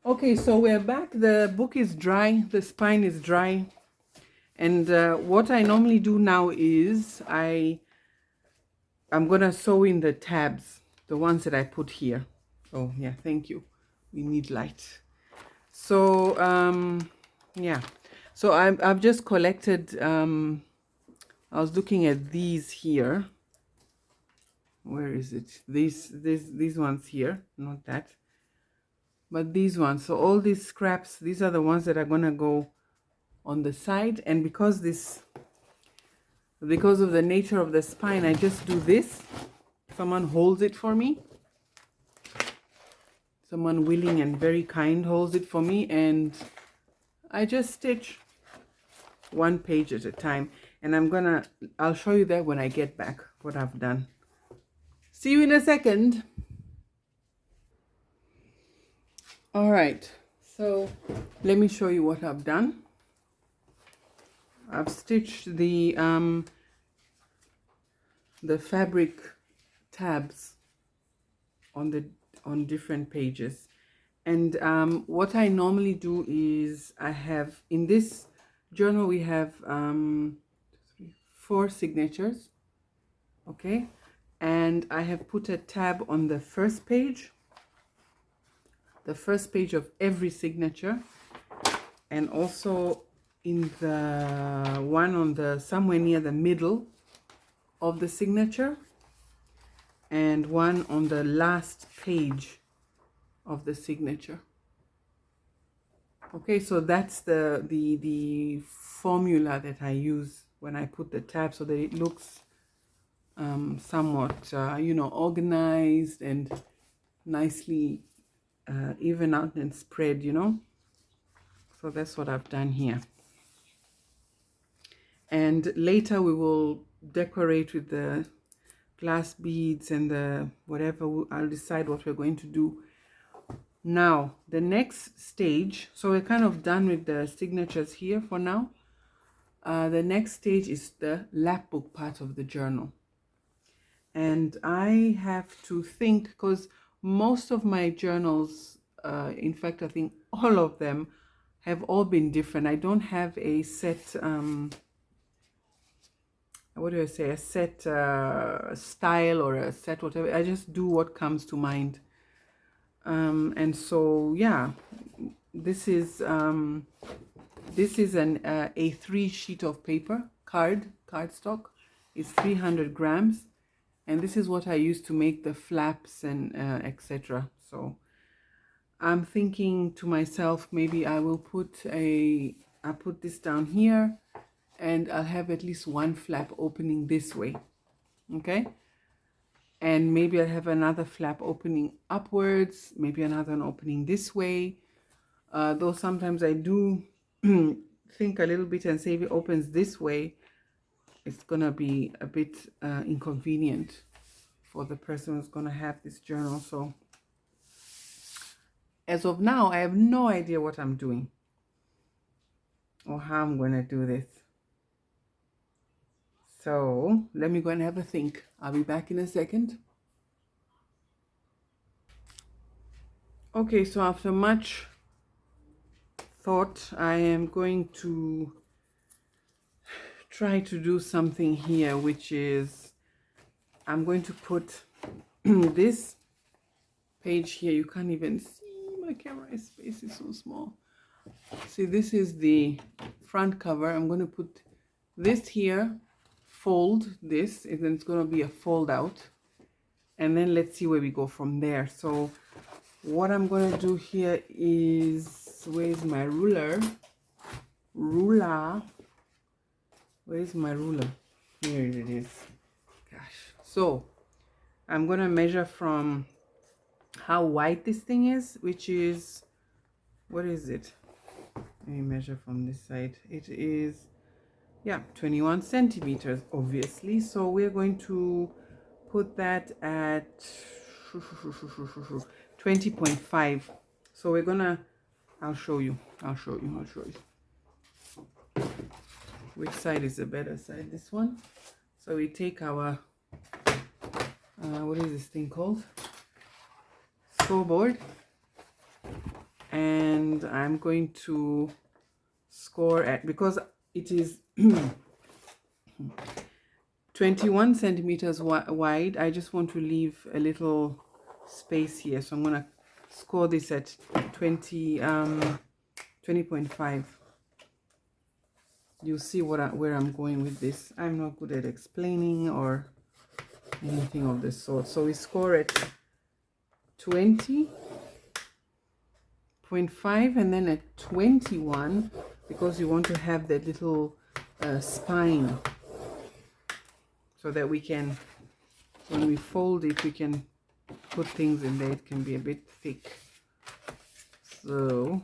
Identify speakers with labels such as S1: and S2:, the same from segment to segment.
S1: Okay, so we're back. The book is dry, the spine is dry. And what I normally do now is I'm gonna sew in the tabs, the ones that I put here. Oh yeah, thank you. We need light. So yeah. So I've just collected I was looking at these here. Where is it? These ones here, not that. But these ones. So all these scraps, these are the ones that are gonna go on the side. And because of the nature of the spine, I just do this. Someone holds it for me. Someone willing and very kind holds it for me, and I just stitch one page at a time. And I'll show you that when I get back, what I've done. See you in a second. All right, so let me show you what I've done. I've stitched the fabric tabs on different pages. And what I normally do is I have, in this journal, we have 4 signatures, okay? And I have put a tab on the first page of every signature, and also in the one on the somewhere near the middle of the signature, and one on the last page of the signature. Okay, so that's the formula that I use when I put the tab, so that it looks somewhat organized and nicely even out and spread, so that's what I've done here. And later we will decorate with the glass beads and the whatever. I'll decide what we're going to do. Now the next stage, so we're kind of done with the signatures here for now. The next stage is the lapbook part of the journal, and I have to think, because most of my journals, in fact I think all of them, have all been different. I don't have a set what do I say, a set style or a set whatever. I just do what comes to mind. And so yeah, this is an A3 sheet of paper, cardstock. It's 300 grams, and this is what I use to make the flaps and etc. So I'm thinking to myself, maybe I put this down here, and I'll have at least one flap opening this way, okay? And maybe I'll have another flap opening upwards, maybe another one opening this way. Though sometimes I do think a little bit and say if it opens this way, it's gonna be a bit inconvenient for the person who's gonna have this journal. So as of now, I have no idea what I'm doing or how I'm gonna do this. So let me go and have a think. I'll be back in a second. Okay, so after much thought, I am going to try to do something here, which is I'm going to put this page here. You can't even see, my camera space is so small. See, this is the front cover. I'm going to put this here, fold this, and then it's going to be a fold out, and then let's see where we go from there. So what I'm going to do here is, where's my ruler? Where's my ruler? Here it is. Gosh. So I'm going to measure from how wide this thing is, which is, what is it? Let me measure from this side. It is, yeah, 21 centimeters, obviously. So we're going to put that at 20.5. So we're gonna, I'll show you. Which side is the better side? This one. So we take our what is this thing called? Scoreboard, and and I'm going to score at, because it is 21 centimeters wide, I just want to leave a little space here, so I'm gonna score this at 20.5. You'll see where I'm going with this. I'm not good at explaining or anything of the sort. So we score at 20.5 and then at 21, because you want to have that little spine, so that we can, when we fold it, we can put things in there. It can be a bit thick. So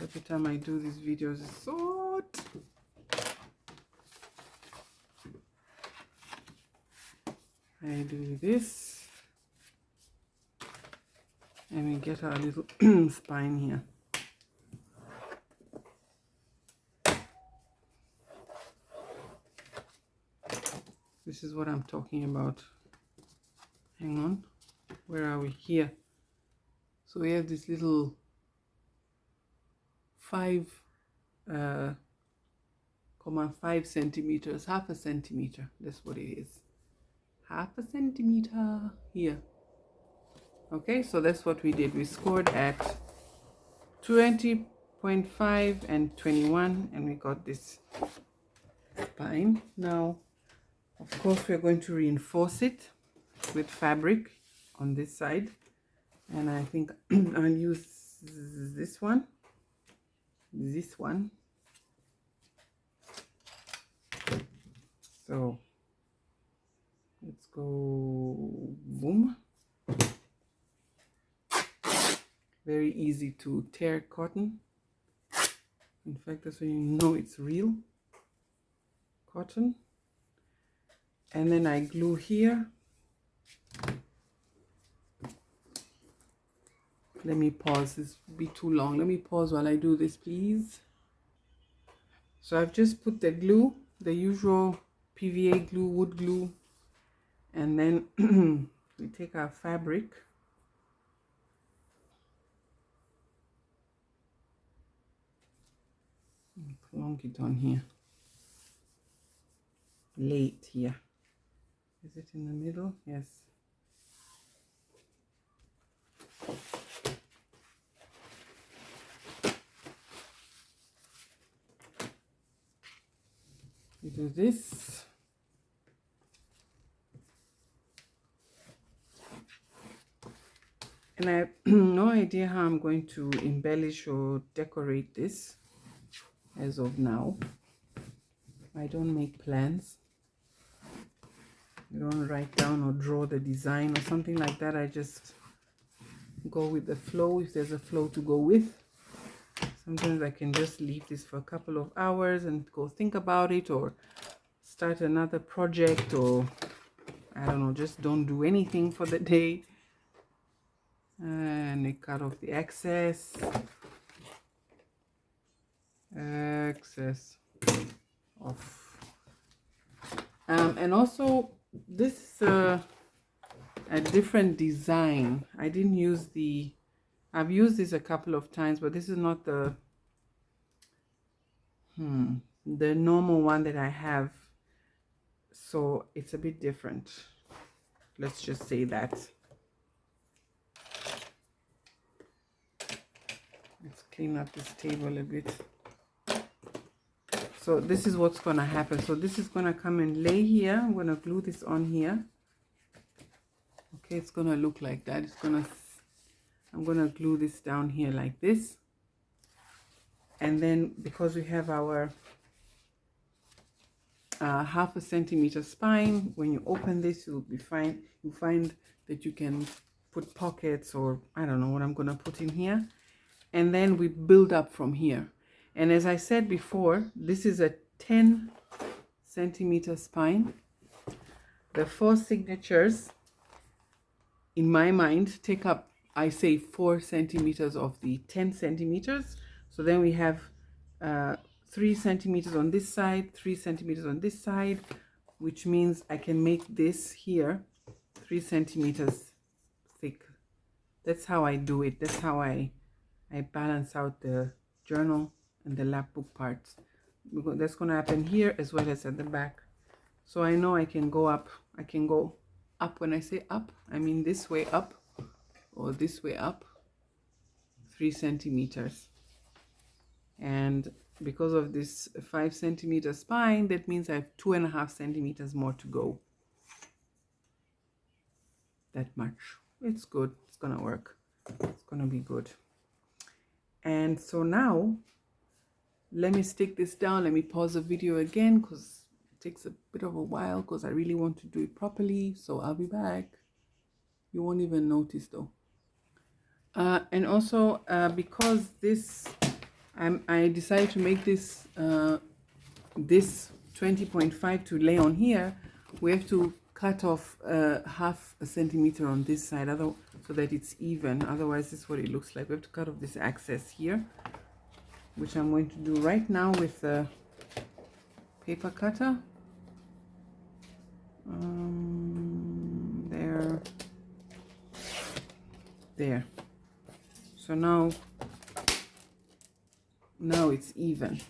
S1: every time I do these videos, it's so hot. I do this, and we get our little spine here. This is what I'm talking about. Hang on, where are we? Here. So we have this little 5.5 centimeters, half a centimeter. That's what it is. Half a centimeter here. Okay, so that's what we did. We scored at 20.5 and 21, and we got this spine. Now, of course, we're going to reinforce it with fabric on this side, and I think I'll use this one. So let's go. Boom. Very easy to tear cotton. In fact, that's when you know it's real cotton. And then I glue here. Let me pause. This will be too long. Let me pause while I do this, please. So I've just put the glue, the usual PVA glue, wood glue, and then we take our fabric. Plonk it on here. Lay it here. Is it in the middle? Yes. We do this. And I have no idea how I'm going to embellish or decorate this as of now. I don't make plans. I don't write down or draw the design or something like that. I just go with the flow, if there's a flow to go with. Sometimes I can just leave this for a couple of hours and go think about it, or start another project, or I don't know, just don't do anything for the day. And we cut off the excess off. And also this a different design. I didn't use the, I've used this a couple of times, but this is not the normal one that I have, so it's a bit different. Let's just say that. Let's clean up this table a bit. So this is what's gonna happen. So this is gonna come and lay here. I'm gonna glue this on here. Okay, it's gonna look like that. I'm gonna glue this down here like this. And then because we have our half a centimeter spine, when you open this, you'll be fine. You find that you can put pockets, or I don't know what I'm gonna put in here. And then we build up from here. And as I said before, this is a 10 centimeter spine. The 4 signatures, in my mind, take up, I say, 4 centimeters of the 10 centimeters. So then we have 3 centimeters on this side, 3 centimeters on this side, which means I can make this here 3 centimeters thick. That's how I do it. That's how I balance out the journal and the lap book parts. Because that's going to happen here as well as at the back. So I know I can go up. I can go up. When I say up, I mean this way up or this way up 3 centimeters. And because of this 5 centimeter spine, that means I have 2.5 centimeters more to go. That much. It's good. It's gonna work. It's gonna be good. And so now let me stick this down. Let me pause the video again because it takes a bit of a while because I really want to do it properly. So I'll be back. You won't even notice though. And also because this I decided to make this this 20.5 to lay on here, we have to cut off 0.5 centimeter on this side, so that it's even. Otherwise, this is what it looks like. We have to cut off this excess here, which I'm going to do right now with the paper cutter. There. So now it's even.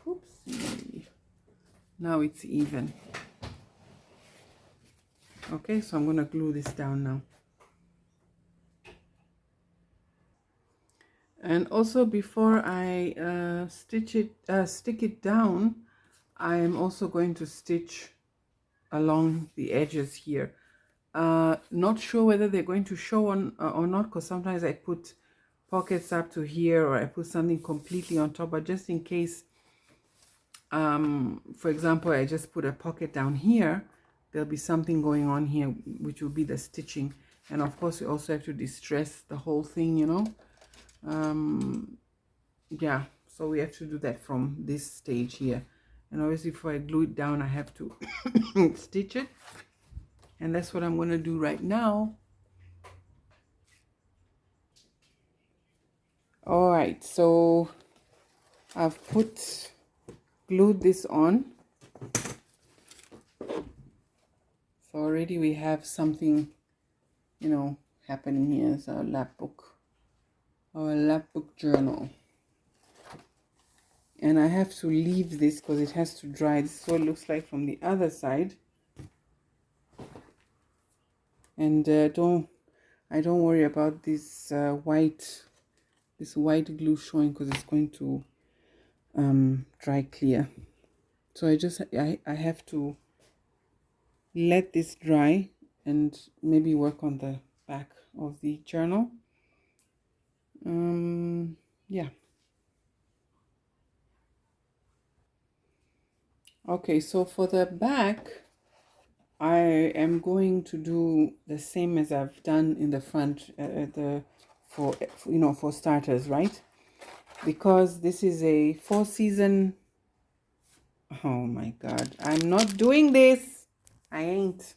S1: Oopsie. Now it's even. Okay, so I'm going to glue this down now. And also before I stick it down, I am also going to stitch along the edges here. Not sure whether they're going to show on or not, because sometimes I put pockets up to here or I put something completely on top, but just in case, for example, I just put a pocket down here, there'll be something going on here, which will be the stitching. And of course you also have to distress the whole thing, you know. Yeah, so we have to do that from this stage here. And obviously before I glue it down, I have to stitch it. And that's what I'm going to do right now. All right, so I've glued this on. So already we have something, you know, happening here. It's our Lapbook, journal. And I have to leave this because it has to dry. This is what it looks like from the other side. And don't worry about this white glue showing, because it's going to dry clear. So I have to let this dry and maybe work on the back of the journal. Yeah. Okay, so for the back, I am going to do the same as I've done in the front, for starters, right? Because this is a 4-season. Oh my God, I'm not doing this. I ain't.